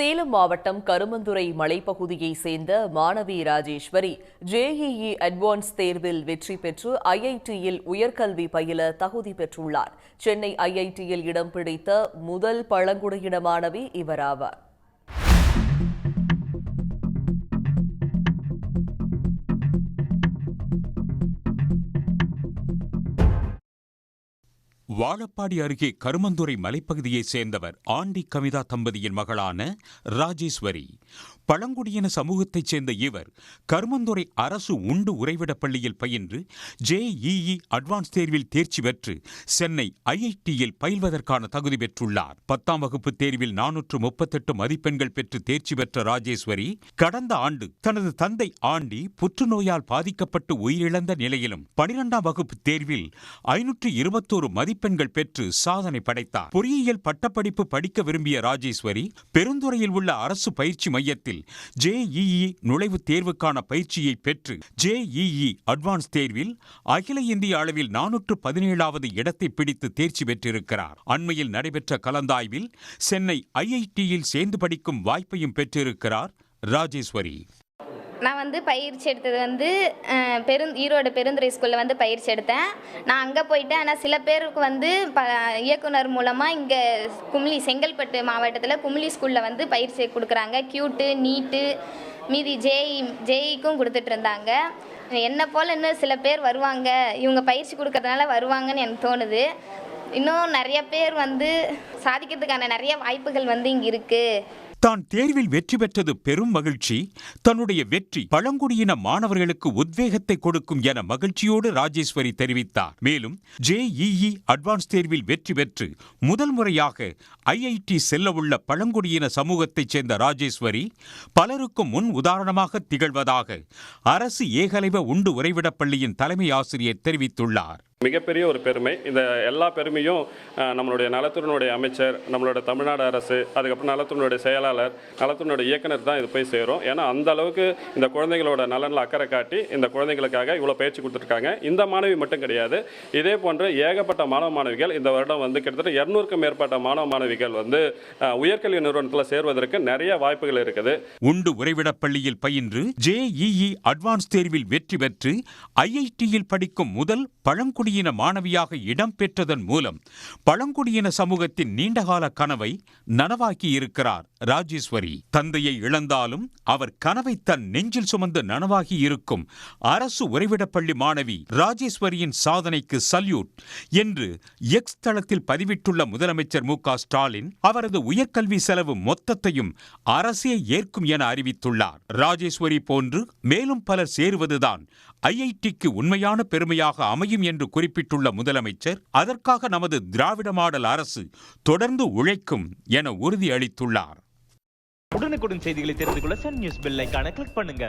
சேலம் மாவட்டம் கருமந்துறை மலைப்பகுதியை சேர்ந்த மாணவி ராஜேஸ்வரி ஜேஇஇ அட்வான்ஸ் தேர்வில் வெற்றி பெற்று ஐஐடியில் உயர்கல்வி பயில தகுதி பெற்றுள்ளார். சென்னை ஐஐடியில் இடம் பிடித்த முதல் பழங்குடியின மாணவி இவராவார். வாழப்பாடி அருகே கருமந்துறை மலைப்பகுதியைச் சேர்ந்தவர் ஆண்டி கவிதா தம்பதியின் மகளான ராஜேஸ்வரி. பழங்குடியின சமூகத்தைச் சேர்ந்த இவர் கருமந்துறை அரசு உண்டு உறைவிடப் பள்ளியில் பயின்று ஜேஇஇ அட்வான்ஸ் தேர்வில் தேர்ச்சி பெற்று சென்னை ஐஐடியில் பயில்வதற்கான தகுதி பெற்றுள்ளார். 10ஆம் வகுப்பு தேர்வில் 438 மதிப்பெண்கள் பெற்று தேர்ச்சி பெற்ற ராஜேஸ்வரி கடந்த ஆண்டு தனது தந்தை ஆண்டி புற்றுநோயால் பாதிக்கப்பட்டு உயிரிழந்த நிலையிலும் 12ஆம் வகுப்பு தேர்வில் 521 மதிப்பெண்கள் பெற்று சாதனை படைத்தார். பொறியியல் பட்டப்படிப்பு படிக்க விரும்பிய ராஜேஸ்வரி பெருந்துறையில் உள்ள அரசு பயிற்சி மையத்தில் ஜேஇஇ நுழைவுத் தேர்வுக்கான பயிற்சியை பெற்று ஜேஇஇ அட்வான்ஸ் தேர்வில் அகில இந்திய அளவில் 417வது இடத்தை பிடித்து தேர்ச்சி பெற்றிருக்கிறார். அண்மையில் நடைபெற்ற கலந்தாய்வில் சென்னை ஐஐடியில் சேர்ந்து படிக்கும் வாய்ப்பையும் பெற்றிருக்கிறார் ராஜேஸ்வரி. நான் பயிற்சி எடுத்தது ஈரோடு பெருந்துறை ஸ்கூலில் பயிற்சி எடுத்தேன். நான் அங்கே போயிட்டேன். ஆனால் சில பேருக்கு இயக்குனர் மூலமாக இங்கே கும்ளி செங்கல்பட்டு மாவட்டத்தில் கும்ளி ஸ்கூலில் பயிற்சி கொடுக்குறாங்க. கியூட்டு, நீட்டு, மீதி ஜேஇக்கும் கொடுத்துட்டு இருந்தாங்க. என்னை போல் இன்னும் சில பேர் வருவாங்க, இவங்க பயிற்சி கொடுக்கறதுனால வருவாங்கன்னு எனக்கு தோணுது. இன்னும் நிறைய பேர் சாதிக்கிறதுக்கான நிறைய வாய்ப்புகள் இங்கே இருக்குது. தான் தேர்வில் வெற்றி பெற்றது பெரும் மகிழ்ச்சி. தன்னுடைய வெற்றி பழங்குடியின மாணவர்களுக்கு உத்வேகத்தை கொடுக்கும் என மகிழ்ச்சியோடு ராஜேஸ்வரி தெரிவித்தார். மேலும் ஜேஇஇ அட்வான்ஸ் தேர்வில் வெற்றி பெற்று முதல் முறையாக ஐஐடி செல்லவுள்ள பழங்குடியின சமூகத்தைச் சேர்ந்த ராஜேஸ்வரி பலருக்கும் முன் உதாரணமாக திகழ்வதாக அரசு ஏகலைவ உண்டு உறைவிடப் பள்ளியின் தலைமை ஆசிரியர் தெரிவித்துள்ளார். மிகப்பெரிய ஒரு பெருமை. இந்த எல்லா பெருமையும் நம்மளுடைய நலத்துறையினுடைய அமைச்சர், நம்மளோட தமிழ்நாடு அரசு, அதுக்கப்புறம் நலத்துறையினுடைய செயலாளர், நலத்துறையினுடைய இயக்குனர் தான் இது போய் சேரும். ஏன்னா அந்த அளவுக்கு இந்த குழந்தைகளோட நலனில் அக்கறை காட்டி இந்த குழந்தைகளுக்காக இவ்வளோ பயிற்சி கொடுத்துருக்காங்க. இந்த மாணவி மட்டும் கிடையாது, இதே போன்ற ஏகப்பட்ட மாணவ மாணவிகள் இந்த வருடம் கிட்டத்தட்ட 200க்கும் மேற்பட்ட மாணவ மாணவிகள் உயர்கல்வி நிறுவனத்தில் சேர்வதற்கு நிறைய வாய்ப்புகள் இருக்குது. உண்டு உறைவிடப் பள்ளியில் பயின்று ஜேஇஇ அட்வான்ஸ் தேர்வில் வெற்றி பெற்று ஐஐடியில் படிக்கும் முதல் பழங்குடியின மாணவியாக இடம் பெற்றதன் மூலம் பழங்குடியின சமூகத்தின் நீண்டகால கனவை நனவாக்கி இருக்கிறார் ராஜேஸ்வரி. தந்தையை இழந்தாலும் அவர் கனவை தன் நெஞ்சில் சுமந்து நனவாகி இருக்கும் அரசு உறைவிடப்பள்ளி மாணவி ராஜேஸ்வரியின் சாதனைக்கு சல்யூட் என்று எக்ஸ் தளத்தில் பதிவிட்டுள்ள முதலமைச்சர் மு.க. ஸ்டாலின் அவரது உயர்கல்வி செலவு மொத்தத்தையும் அரசே ஏற்கும் என அறிவித்துள்ளார். ராஜேஸ்வரி போன்று மேலும் பலர் சேருவதுதான் ஐஐடிக்கு உண்மையான பெருமையாக அமையும் என்று குறிப்பிட்டுள்ள முதலமைச்சர் அதற்காக நமது திராவிட மாடல் அரசு தொடர்ந்து உழைக்கும் என உறுதியளித்துள்ளார். உடனுக்குடன் செய்திகளை தெரிந்து கொள்ள சன் நியூஸ் பெல் ஐகானை கிளிக் பண்ணுங்க.